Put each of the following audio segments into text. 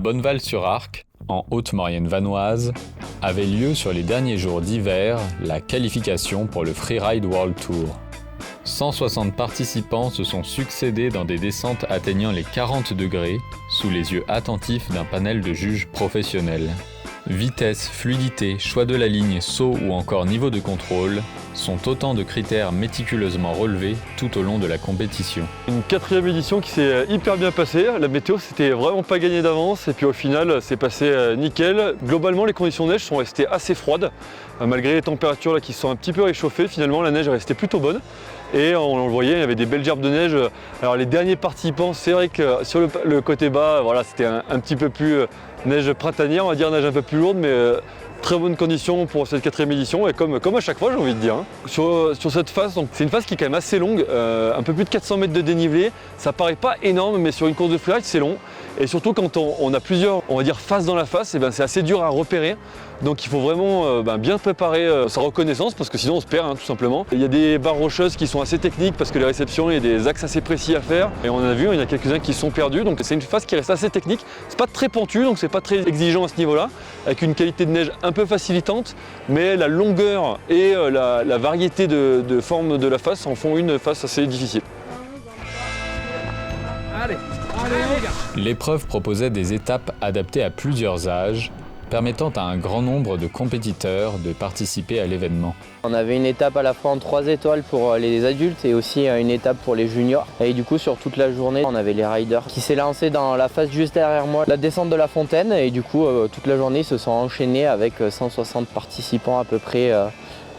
Bonneval-sur-Arc, en Haute-Maurienne vanoise, avait lieu sur les derniers jours d'hiver la qualification pour le Freeride World Tour. 160 participants se sont succédés dans des descentes atteignant les 40 degrés, sous les yeux attentifs d'un panel de juges professionnels. Vitesse, fluidité, choix de la ligne, saut ou encore niveau de contrôle sont autant de critères méticuleusement relevés tout au long de la compétition. Une 4e édition qui s'est hyper bien passée. La météo c'était vraiment pas gagné d'avance et puis au final c'est passé nickel. Globalement les conditions de neige sont restées assez froides. Malgré les températures là, qui se sont un petit peu réchauffées, finalement la neige est restée plutôt bonne. Et on le voyait, il y avait des belles gerbes de neige. Alors les derniers participants, c'est vrai que sur le côté bas, voilà, c'était un petit peu plus neige printanière, on va dire neige un peu plus lourde, mais très bonnes conditions pour cette 4e édition et comme à chaque fois j'ai envie de dire. Sur cette face, c'est une face qui est quand même assez longue, un peu plus de 400 mètres de dénivelé. Ça paraît pas énorme mais sur une course de freeride c'est long. Et surtout quand on a plusieurs, on va dire, faces dans la face, c'est assez dur à repérer. Donc il faut vraiment bien préparer sa reconnaissance parce que sinon on se perd tout simplement. Il y a des barres rocheuses qui sont assez techniques parce que les réceptions, il y a des axes assez précis à faire. Et on a vu, il y en a quelques-uns qui sont perdus. Donc c'est une face qui reste assez technique. C'est pas très pentu, donc c'est pas très exigeant à ce niveau-là. Avec une qualité de neige un peu facilitante, mais la longueur et la variété de formes de la face en font une face assez difficile. L'épreuve proposait des étapes adaptées à plusieurs âges, permettant à un grand nombre de compétiteurs de participer à l'événement. On avait une étape à la fois en 3 étoiles pour les adultes et aussi une étape pour les juniors. Et du coup sur toute la journée, on avait les riders qui s'est lancé dans la phase juste derrière moi, la descente de la fontaine. Et du coup toute la journée ils se sont enchaînés avec 160 participants à peu près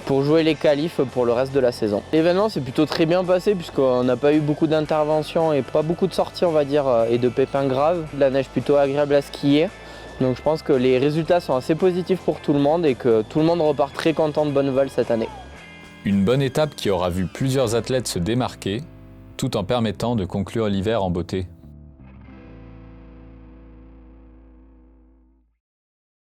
pour jouer les qualifs pour le reste de la saison. L'événement s'est plutôt très bien passé puisqu'on n'a pas eu beaucoup d'interventions et pas beaucoup de sorties on va dire et de pépins graves. De la neige plutôt agréable à skier. Donc je pense que les résultats sont assez positifs pour tout le monde et que tout le monde repart très content de Bonneval cette année. Une bonne étape qui aura vu plusieurs athlètes se démarquer, tout en permettant de conclure l'hiver en beauté.